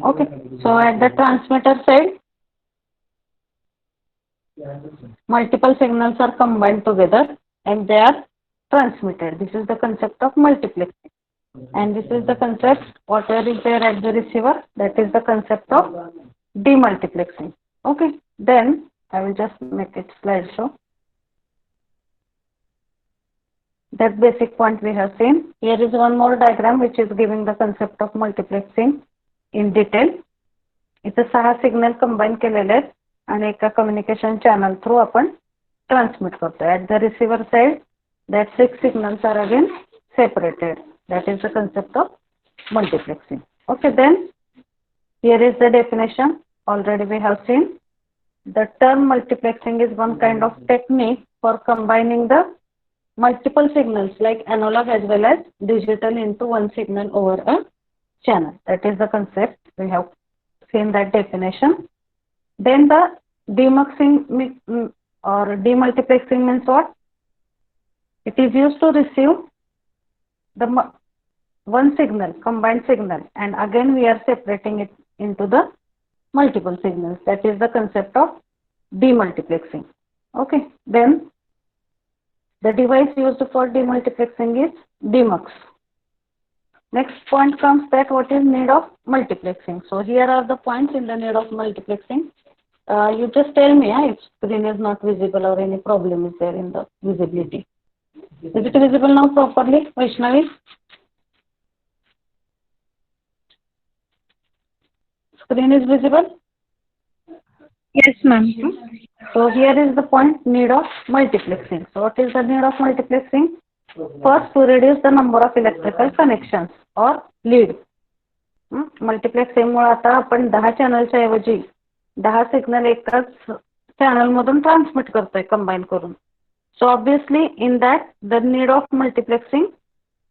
Okay, so at the transmitter side, multiple signals are combined together and they are transmitted. This is the concept of multiplexing. And this is the concept, whatever is there at the receiver, that is the concept of demultiplexing. Okay, then I will just make it slideshow. That basic point we have seen. Here is one more diagram which is giving the concept of multiplexing in detail. इथे 6 signal combine केलेले आहेत आणि एका communication channel through आपण transmit करतो. At the receiver side that 6 signals are again separated. That is the concept of multiplexing. Okay, then here is the definition. Already we have seen the term multiplexing is one kind of technique for combining the multiple signals like analog as well as digital into one signal over a channel. That is the concept. We have seen that definition. Then the demuxing or demultiplexing means what? It is used to receive the one signal, combined signal, and again we are separating it into the multiple signals. That is the concept of demultiplexing. Okay, then the device used for demultiplexing is demux. Next point comes that what is need of multiplexing. So here are the points in the need of multiplexing. You just tell me if screen is not visible or any problem is there in the visibility. Is it visible now properly, Vaishnavi? Screen is visible? Yes, ma'am. So here is the point, need of multiplexing. So what is the need of multiplexing? First, to reduce the number of electrical connections or lead. Multiplexing मुळे आता आपण 10 चॅनलच्या ऐवजी 10 signal एकाच channel मधून transmit करतोय combine करून. So obviously in that the need of multiplexing,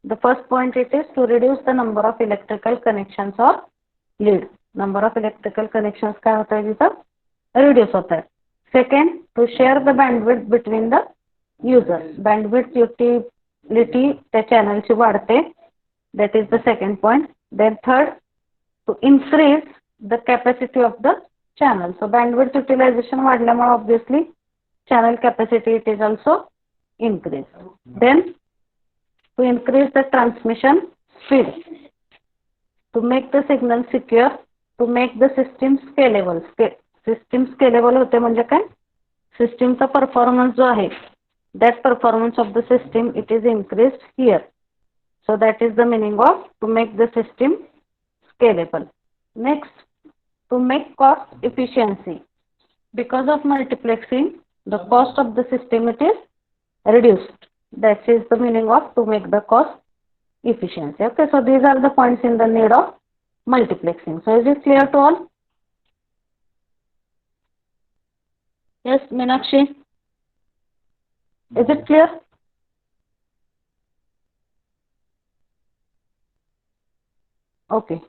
the first point it is to reduce the number of electrical connections or lead. Number of electrical connections काय होता है इथं reduce होता है. Second, to share the bandwidth between the users. Bandwidth utility त्या channel ची वाढते. That is the second point. Then third, to increase the capacity of the channel. So bandwidth utilization वाढल्यामुळे obviously channel capacity it is also increased. Then to increase the transmission speed, to make the signal secure, to make the system scalable. System scalable होते म्हणजे काय? System चा performance जो आहे, that performance of the system it is increased here. So that is the meaning of to make the system scalable. Next, to make cost efficiency. Because of multiplexing, the cost of the system it is reduced. That is the meaning of to make the cost efficiency. Okay, so these are the points in the need of multiplexing. So is it clear to all? Yes, Meenakshi? Is it clear? Okay,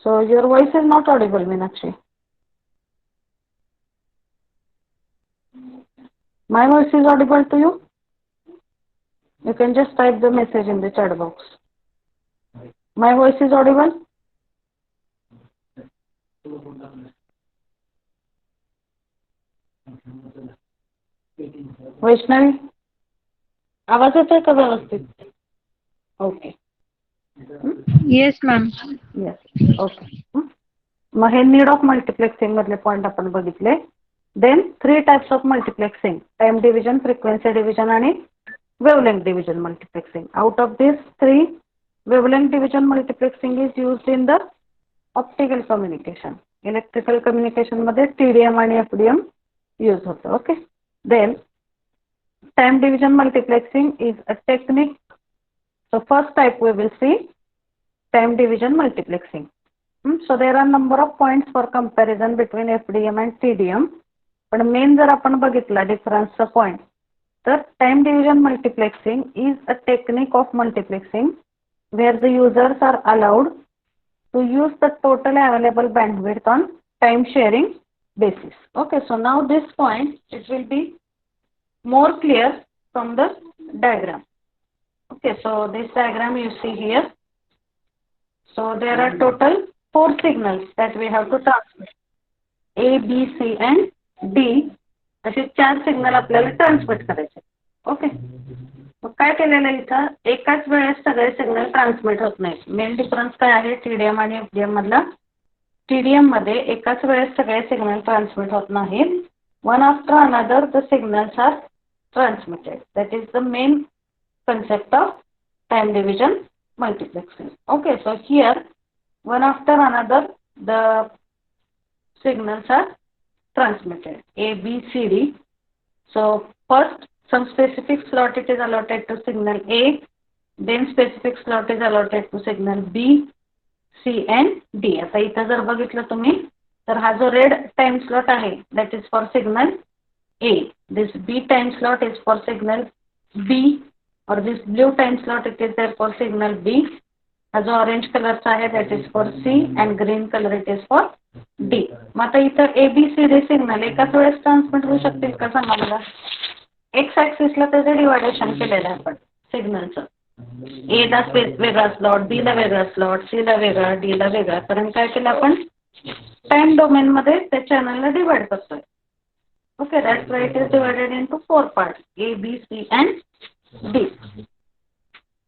so your voice is not audible, Meenakshi. My voice is audible to you? You can just type the message in the chat box. My voice is audible? Vaishnavi आवाज येतोय का व्यवस्थित? Okay. Yes, ma'am. Yes, okay. मग हे need of multiplexing मधले point आपण बघितले. Then 3 types of multiplexing, time division, frequency division आणि wavelength division multiplexing. Out of this 3, wavelength division multiplexing is used in the optical communication. Electrical communication मध्ये TDM आणि FDM use होतं. Okay. Then time division multiplexing is a technique. So first type we will see time division multiplexing. So there are number of points for comparison between FDM and TDM. पण main जर आपण बघितला डिफरन्सचा point, तर time division multiplexing is a technique of multiplexing where the users are allowed to use the total available bandwidth on time sharing basis. Okay, so now this point it will be more clear from the diagram. Okay, so this diagram you see here. So there are total 4 signals that we have to transmit. A, B, C and D असे 4 signal आपल्याला transmit करायचे. Okay, मग काय केलेलं इथं एकाच वेळेस सगळे signal transmit होत नाहीत. मेन डिफरन्स काय आहे TDM आणि FDM मधला? TDM मध्ये एकाच वेळेस सगळे सिग्नल ट्रान्समिट होत नाहीत. One after another the signals are transmitted. That is the main concept of time division multiplexing. Okay, so here one after another the signals are transmitted A, B, C, D. So first some specific slot it is allotted to signal A, then specific slot is allotted to signal B, C and D. आता इथं जर बघितलं तुम्ही तर हा जो red time slot आहे that is for signal A. This B time slot is for signal B. or this blue time slot it is there for signal B. हा जो ऑरेंज कलरचा आहे that is for C and green color it is for D. मग आता इथं ABCD signal एकाच वेळेस transmit होऊ शकतील का सांगा मला? एक्स ऍक्सिसला त्याचं डिवायडेशन केलेलं आहे आपण सिग्नलचं. A ला वेगळा स्लॉट, B ला वेगळा स्लॉट, C ला वेगळा, D ला वेगळा. कारण काय केलं आपण टाइम डोमेन मध्ये त्या चॅनलला डिवाइड करतोय. Okay, that's why it is divided into 4 parts A, B, C and D.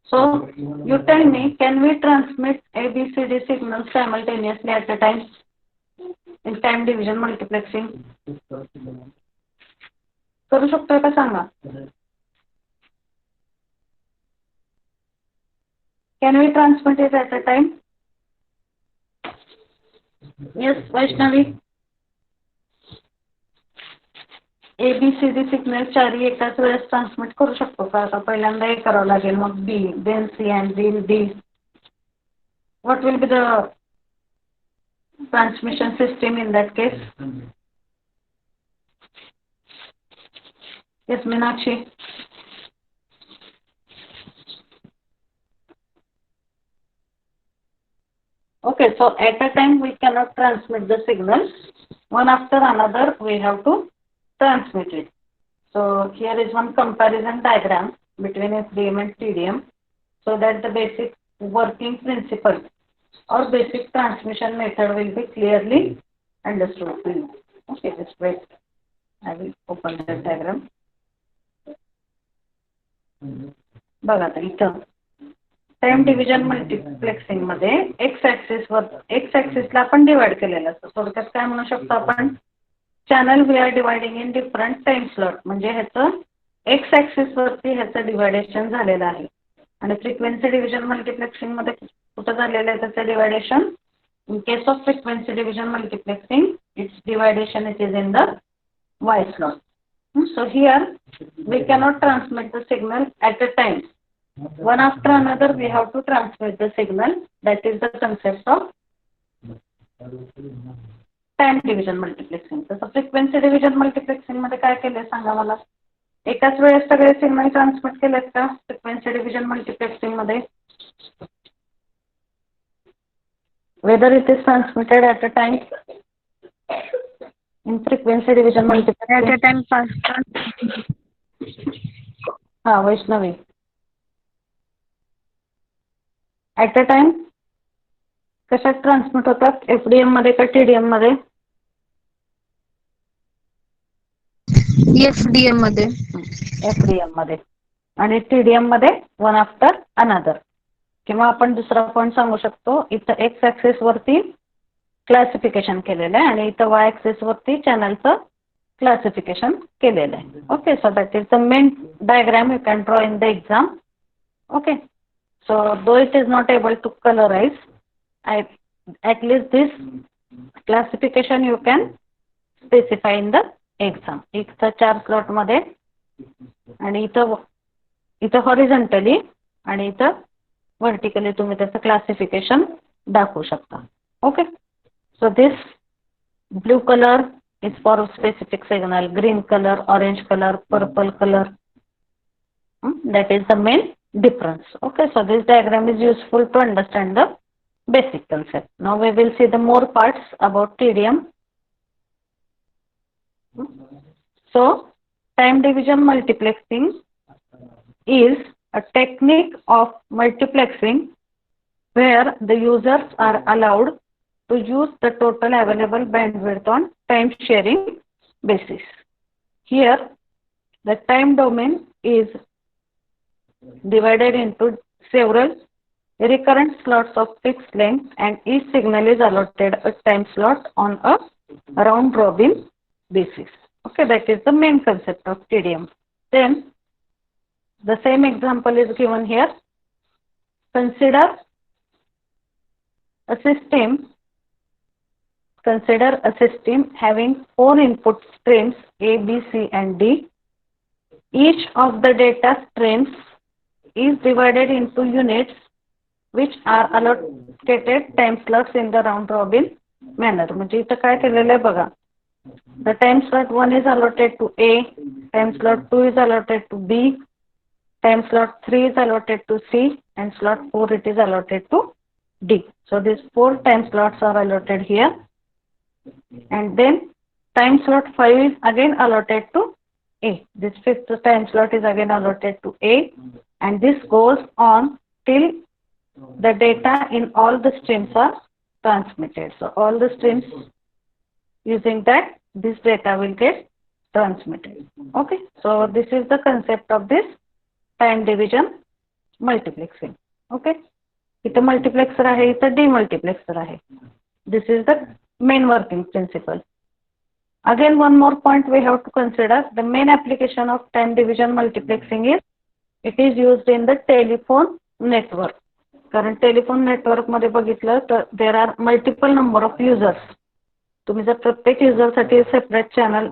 So you tell me, can we transmit ABCD signals simultaneously at a time in time division multiplexing? करू शकतोय का सांगा? Can we transmit it at a time? Yes, Vaishnavi. ABCD signal चारही एकाच वेळेस transmit करू शकतो का? आता पहिल्यांदा हे करावं लागेल, मग B, then C and then D. What will be the transmission system in that case? Yes, Meenakshi. Okay, so at a time we cannot transmit the signals. One after another we have to transmit it. So here is one comparison diagram between FDM and TDM so that the basic working principle or basic transmission method will be clearly understood. Okay, just wait. I will open the diagram. बघा आता इथं time division multiplexing मध्ये X ऍक्सिसला आपण divide केलेलं असतं. थोडक्यात काय म्हणू शकतो आपण, channel we are dividing in different time slot. म्हणजे ह्याचं एक्स ऍक्सिस वरती ह्याचं डिवायडेशन झालेलं आहे. आणि फ्रिक्वेन्सी डिव्हिजन मल्टिप्लेक्सिंग मध्ये कुठं झालेलं आहे त्याचं deviation? In case of frequency division multiplexing it's deviation it is in the Y slot. So here we cannot transmit the signal at a time. One after another we have to transmit the signal. That is the concept of time division multiplexing. तसं frequency division multiplexing मध्ये काय केलंय सांगा मला? एकाच वेळेस सगळे signal transmit केलेत का फ्रिक्वेन्सी डिव्हिजन मल्टिप्लेक्सिंग मध्ये? Whether it is transmitted at a time in frequency division multiplexing At a time first. हाँ वैष्णवी at a time कशात ट्रान्समिट होतात? FDM मध्ये का TDM मध्ये? FDM मध्ये. FDM मध्ये. आणि TDM मध्ये वन आफ्टर अनदर. किंवा आपण दुसरा पॉईंट सांगू शकतो, इथं एक्स ऍक्सिस वरती क्लासिफिकेशन केलेलं आहे आणि इथं वाय ऍक्सिस वरती चॅनलचं क्लासिफिकेशन केलेलं आहे. Okay, so that is the main diagram you can draw in the exam. Okay, so though it is not able to colourise, at least this classification you can specify in the exam. इथं 4 slot मध्ये आणि इथं horizontally आणि इथं vertically तुम्ही त्याचं classification दाखवू शकता. Okay, so this blue colour is for specific signal, green color, orange color, purple color. That is the main difference. Okay, so this diagram is useful to understand the basic concept. Now we will see the more parts about TDM. So time division multiplexing is a technique of multiplexing where the users are allowed to use the total available bandwidth on time sharing basis. Here the time domain is divided into several recurrent slots of fixed length, and each signal is allotted a time slot on a round robin basis. Okay, that is the main concept of TDM. Then the same example is given here. Consider a system having 4 input streams A, B, C and D. Each of the data streams is divided into units which are allocated time slots in the round robin manner. म्हणजे इथं काय केलेलं आहे बघा. The time slot 1 is allotted to A, time slot 2 is allotted to B, time slot 3 is allotted to C, and slot 4 it is allotted to D. So these 4 time slots are allotted here, and then time slot 5 is again allotted to A. This 5th time slot is again allotted to A, and this goes on till the data in all the streams are transmitted. So all the streams using that, this data will get transmitted. Okay, so this is the concept of this time division multiplexing. Okay, इथं multiplexer आहे, इथं demultiplexer आहे. This is the main working principle. Again, one more point we have to consider. The main application of time division multiplexing is it is used in the telephone network. कारण telephone network मध्ये बघितलं तर there are multiple number of users. तुम्ही जर प्रत्येक युजरसाठी separate channel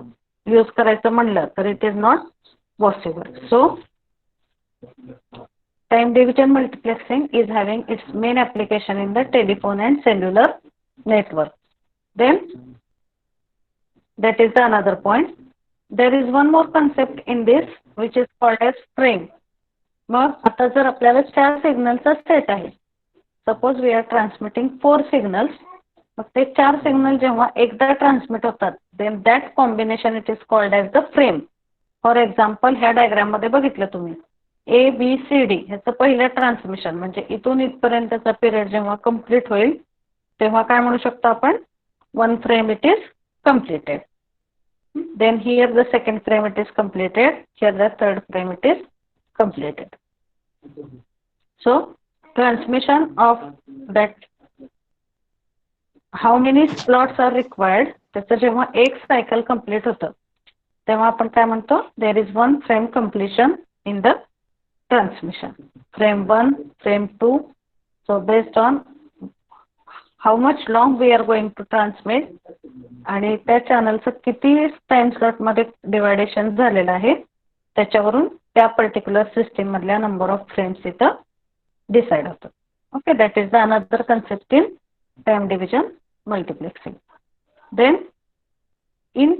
use करायचं म्हणलं तर it is not possible. So time division multiplexing is having its main application in the telephone and cellular network. Then that is the another point. There is one more concept in this which is called as frame. मग आता जर आपल्याला 4 सिग्नलचा set आहे, suppose we are transmitting 4 signals, मग ते 4 signal जेव्हा एकदा ट्रान्समिट होतात then that combination it is called as the frame. For example ह्या डायग्राम मध्ये बघितलं तुम्ही ए बी सी डी ह्याचं पहिलं ट्रान्समिशन म्हणजे इथून इथपर्यंतचा पिरियड जेव्हा कंप्लीट होईल तेव्हा काय म्हणू शकतो आपण, 1 frame it is completed. Then here the second frame it is completed, here the third frame it is completed. So transmission of that how many slots are required, त्याचं जेव्हा एक सायकल कंप्लीट होतं तेव्हा आपण काय म्हणतो, there is 1 frame completion in the transmission. Frame 1, frame 2. So based on how much long we are going to transmit आणि त्या चॅनलचं किती टाइम स्लॉट मध्ये डिवायडेशन झालेलं आहे त्याच्यावरून त्या पर्टिक्युलर सिस्टीम मधल्या नंबर ऑफ फ्रेम्स इथं डिसाइड होतं. Okay, that is the another concept in time division multiplexing. Then in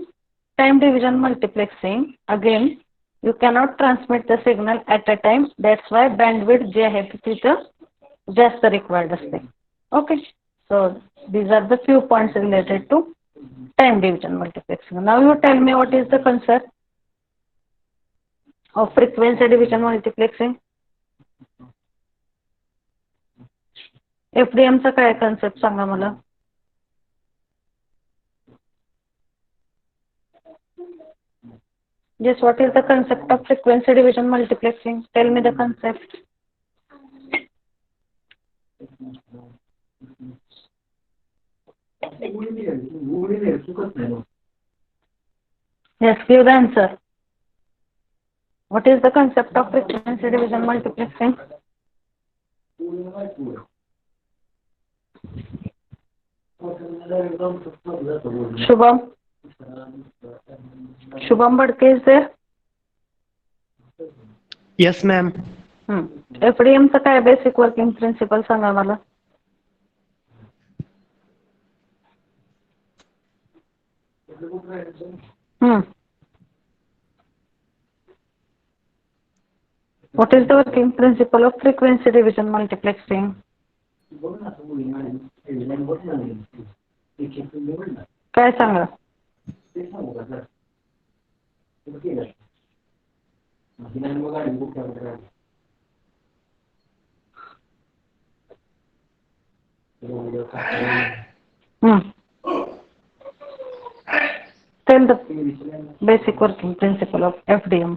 time division multiplexing again you cannot transmit the signal at a time. That's why bandwidth जे आहे तिथं जास्त required असते. Okay, so these are the few points related to time division multiplexing. Now you tell me what is the concept of frequency division multiplexing. FDM चा काय concept सांगा मला. Yes, what is the concept of frequency division multiplexing? Tell me the concept. Yes, give the answer. What is the concept of frequency division multiplexing? Shubham? Shubham Badke is there? Yes, ma'am. FDM चा काय basic working principle सांगा मला. What is the working principle of frequency division multiplexing? काय सांगा. Tell the basic working principle of FDM.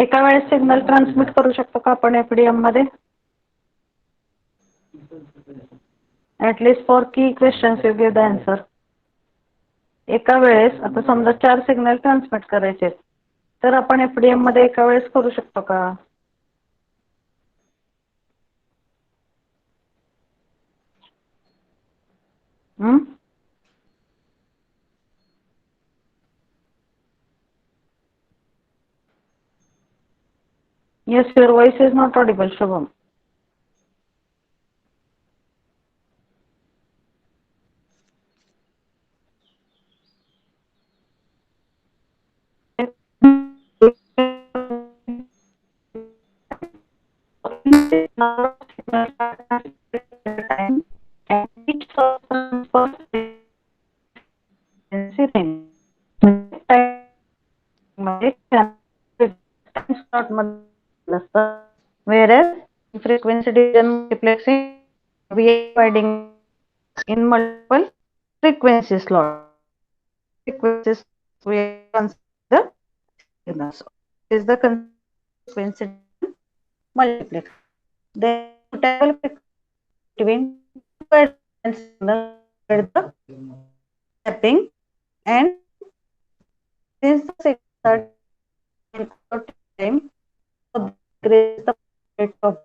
एका वेळेस signal transmit करू शकतो का आपण FDM मध्ये? ॲटलिस्ट फॉर की questions you give the answer. एका वेळेस आता समजा 4 सिग्नल ट्रान्समिट करायचे तर आपण FDM मध्ये एका वेळेस करू शकतो का? Yes, your voice is not audible, Shubham. Whereas frequency division multiplexing we are dividing in multiple frequency slots. Frequencies we consider signals. Is the frequency multiplex. Then total between signal the tapping and since the signal time increase the rate of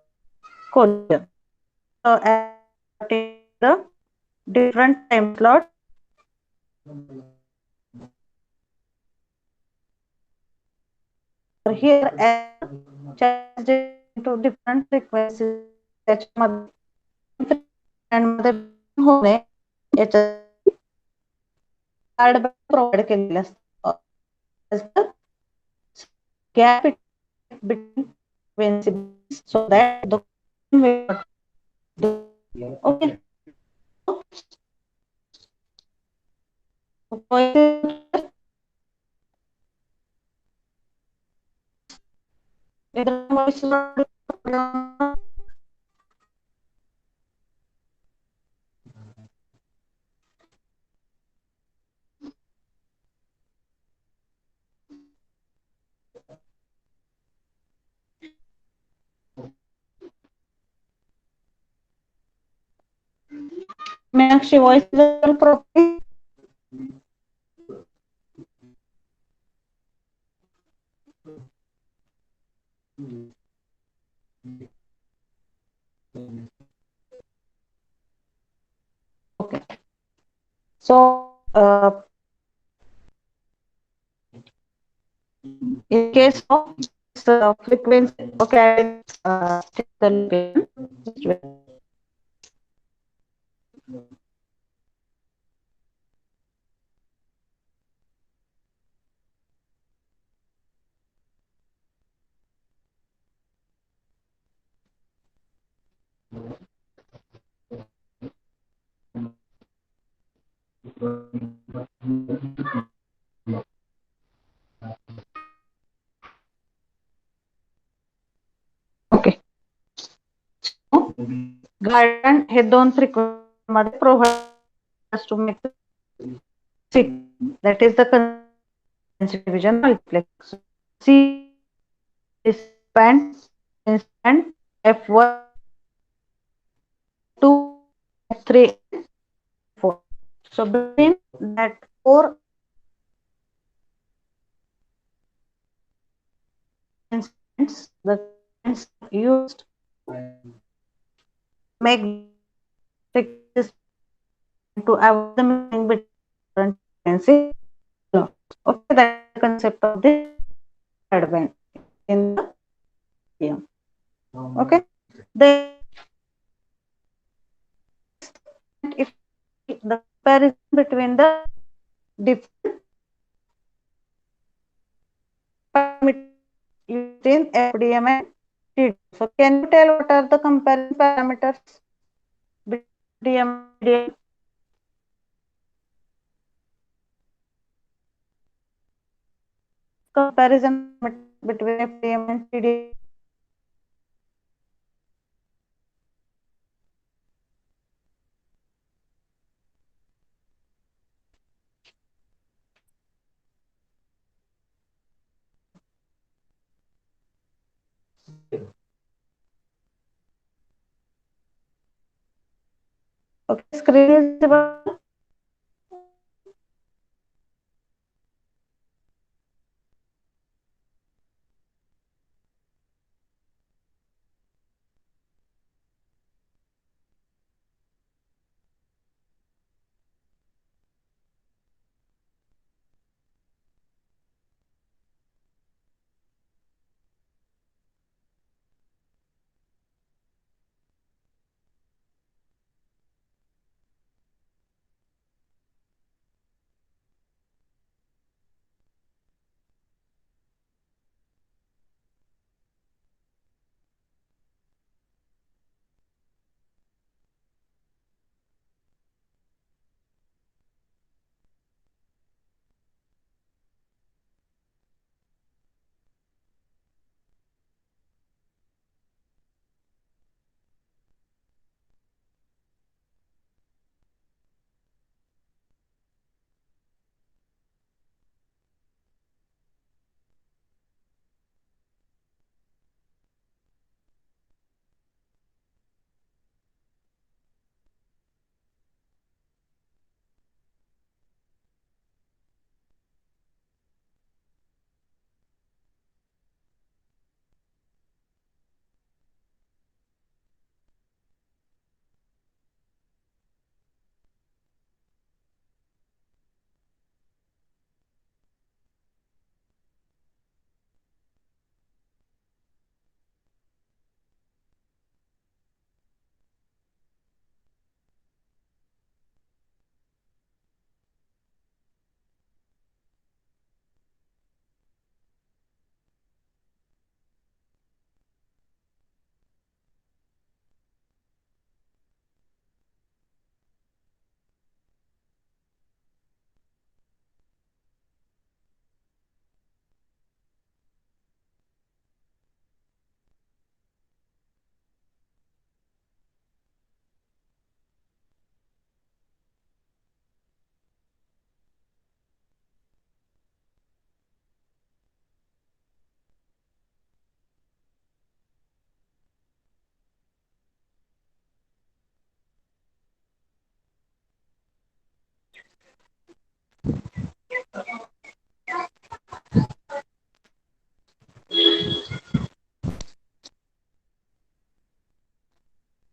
collision. So at the different time slot here charged into different frequencies and the होणे याच्या card provide केलेलं असतं gap between frequencies so that the okay. Meenakshi, voice level properly. Okay. So, in case of frequency, okay, okay. Garden हे दोन frequency मध्ये provide to make that is the frequency division multiplex. C is band instant F1, 2, F3, 4. So between that 4 instants, the used make this to avoid the mixing between frequency. Okay, that's the concept of the advent in the game. Okay, then if the comparison between the different parameters in FDM and TDM. So can you tell what are the comparison parameters between FDM and TDM? Comparison between FDM and TDM. Okay, screen is visible.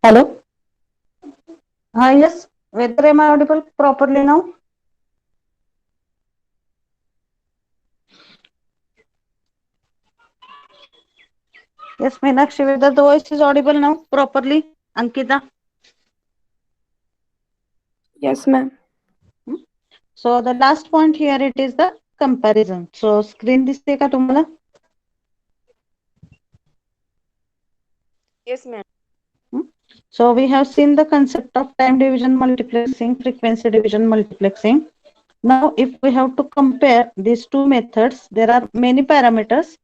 Hello. Yes. Whether am I audible properly now? Yes, Meenakshi, whether the voice is audible now properly? Ankita? Yes, ma'am. So the last point here, it is the comparison. So screen दिसते का तुम्हाला? Yes, ma'am. So we have seen the concept of time division multiplexing, frequency division multiplexing. Now, if we have to compare these two methods, there are many parameters,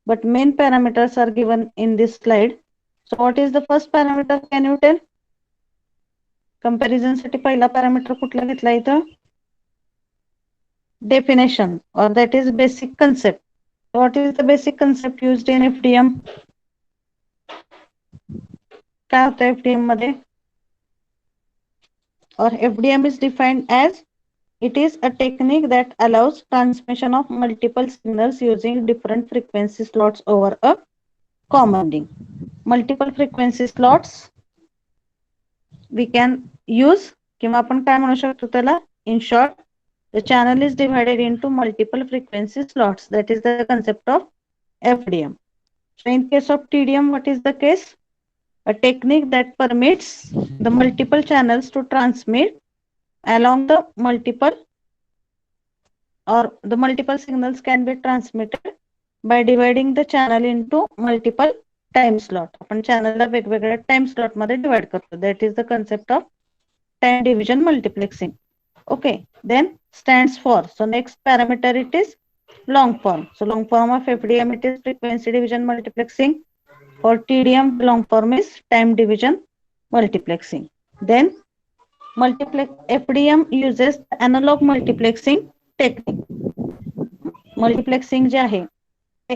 but main parameters are given in this slide. So what is the first parameter? Can you tell? Comparison साठी पहिला parameter कुठला घेतला इथं? Definition, or that is basic concept. What is the basic concept used in FDM? काय होतं FDM मध्ये? Or FDM is defined as it is a technique that allows transmission of multiple signals using different frequency slots over a common link. Multiple frequency slots we can use किंवा आपण काय म्हणू शकतो त्याला? In short, the channel is divided into multiple frequency slots. That is the concept of FDM. So in case of TDM, what is the case? A technique that permits the multiple channels to transmit along the multiple, or the multiple signals can be transmitted by dividing the channel into multiple time slot. आपण चॅनलला वेगवेगळ्या time slot मध्ये divide करतो. That is the concept of time division multiplexing. Okay, then stands for. So next parameter it is long form. So long form of FDM it is frequency division multiplexing. For TDM, long form is time division multiplexing. Then FDM uses analog multiplexing technique. Multiplexing जे आहे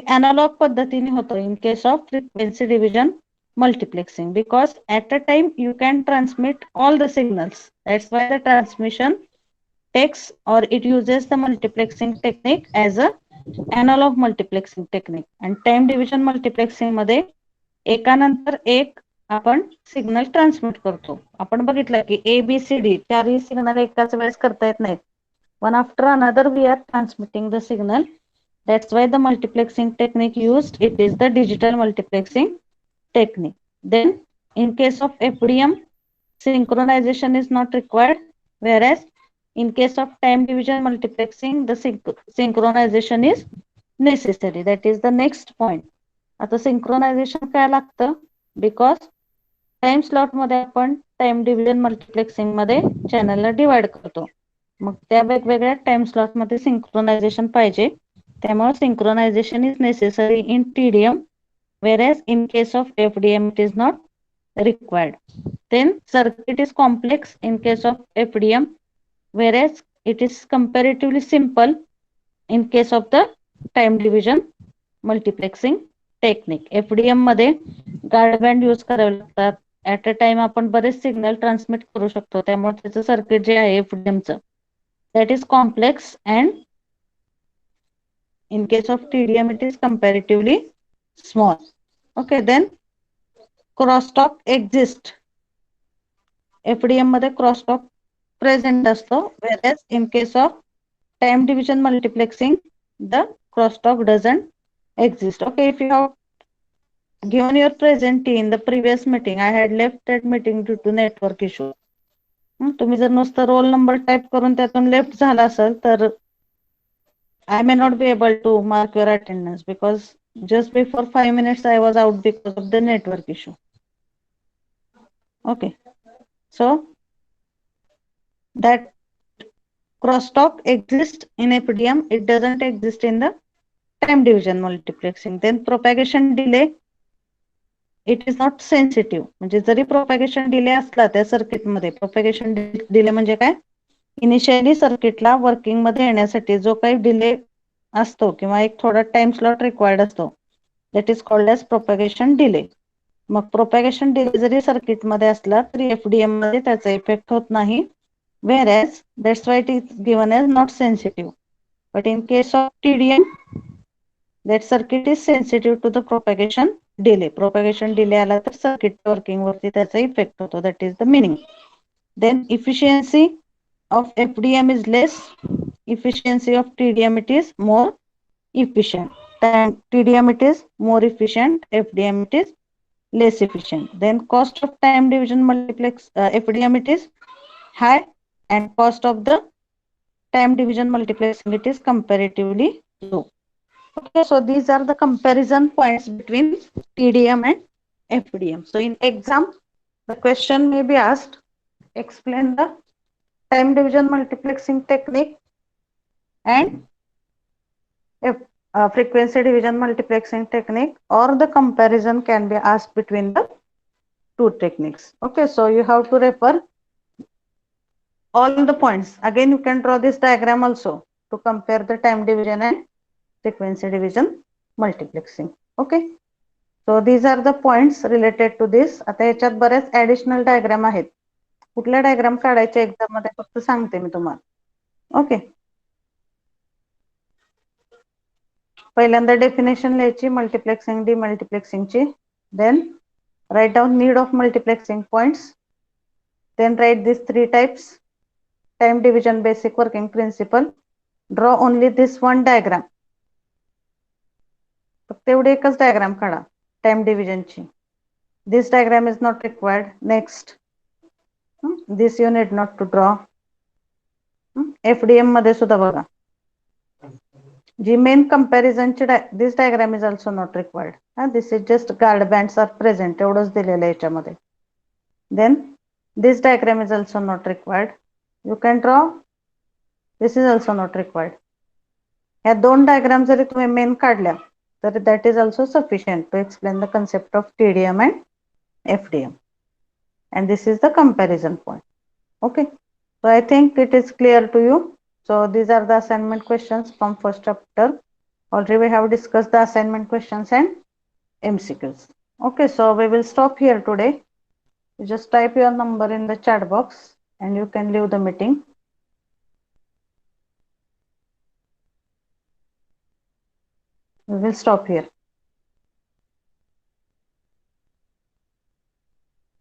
analogue पद्धतीने होतं in case of frequency division multiplexing, because at a time you can transmit all the signals. That's why the transmission takes or it uses the multiplexing technique as a analog multiplexing technique. And time division multiplexing मध्ये एकानंतर एक आपण signal transmit करतो. आपण बघितलं की ABCD चारही signal एकाच वेळेस करता येत नाहीत. One after another we are transmitting the signal. That's why the multiplexing technique used, it is the digital multiplexing technique. Then in case of FDM, synchronization is not required, whereas in case of time division multiplexing the synchronization is necessary. That is the next point. आता synchronization काय लागतं, because time slot मध्ये आपण time division multiplexing मध्ये चॅनलला divide करतो. मग त्या वेगवेगळ्या टाइम स्लॉट मध्ये सिंक्रोनायझेशन पाहिजे. त्यामुळे synchronisation is necessary in TDM, whereas in case of FDM it is not required. Then circuit is complex in case of FDM, whereas it is comparatively simple in case of the time division multiplexing technique. FDM मध्ये guard band use करावे लागतात. At a time आपण बरेच signal transmit करू शकतो. त्यामुळे त्याचं circuit जे आहे FDMचं that is complex, and in case of TDM it is comparatively small. Okay, then crosstalk exist. FDM मध्ये crosstalk present असतो, whereas in case of time division multiplexing the crosstalk doesn't exist. Okay, if you have given your presentee in the previous meeting, I had left that meeting due to network issue. तुम्ही जर नुसतं roll number type करून त्यातून left झाला असेल तर I may not be able to mark your attendance, because just before 5 minutes I was out because of the network issue. Okay, so that crosstalk exists in FDM, it doesn't exist in the time division multiplexing. Then propagation delay, it is not sensitive. म्हणजे जरी propagation delay असला त्या circuit मध्ये, propagation delay म्हणजे काय, initially सर्किटला working मध्ये येण्यासाठी जो काही डिले असतो किंवा एक थोडा टाइम स्लॉट रिक्वायर्ड असतो, that is called as propagation delay. मग प्रोपॅगेशन डिले जरी सर्किट मध्ये असला तरी FDM मध्ये त्याचा इफेक्ट होत नाही, whereas that's why it is given as not sensitive. But in case of TDM, that circuit is sensitive to the propagation delay. Propagation delay आला तर सर्किट वर्किंग वरती त्याचा इफेक्ट होतो. That is the meaning. Then efficiency of FDM is less. Efficiency of TDM it is more efficient. TDM it is more efficient. FDM it is less efficient. Then cost of time division multiplex FDM it is high, and cost of the time division multiplexing it is comparatively low. Okay, so these are the comparison points between TDM and FDM. So in exam, the question may be asked, explain the time division multiplexing technique and frequency division multiplexing technique, or the comparison can be asked between the two techniques. Okay, so you have to refer all the points. Again, you can draw this diagram also to compare the time division and frequency division multiplexing. Okay, so these are the points related to this. आता याच्यात बरेच additional diagram आहेत. कुठल्या diagram काढायचे exam मध्ये फक्त सांगते मी तुम्हाला. ओके, पहिल्यांदा डेफिनेशन लिहायची मल्टिप्लेक्सिंग डिमल्टिप्लेक्सिंगची. Then write down need of multiplexing points. Then write these 3 types: time division basic working principle. Draw only this one diagram. फक्त एवढे एकच डायग्राम काढा time डिव्हिजनची. This diagram is not required. Next, this you need not to draw. FDM मध्ये सुद्धा बघा जी main comparison ची this diagram is also not required. This is just guard bands are present एवढंच दिलेलं आहे याच्यामध्ये. Then this diagram is also not required. You can draw. This is also not required. या 2 diagram जरी तुम्ही main काढल्या तर that is also sufficient to explain the concept of TDM and FDM. And this is the comparison point. Okay, so I think it is clear to you. So these are the assignment questions from first chapter. Already we have discussed the assignment questions and MCQs. Okay, so we will stop here today. You just type your number in the chat box and you can leave the meeting. We will stop here.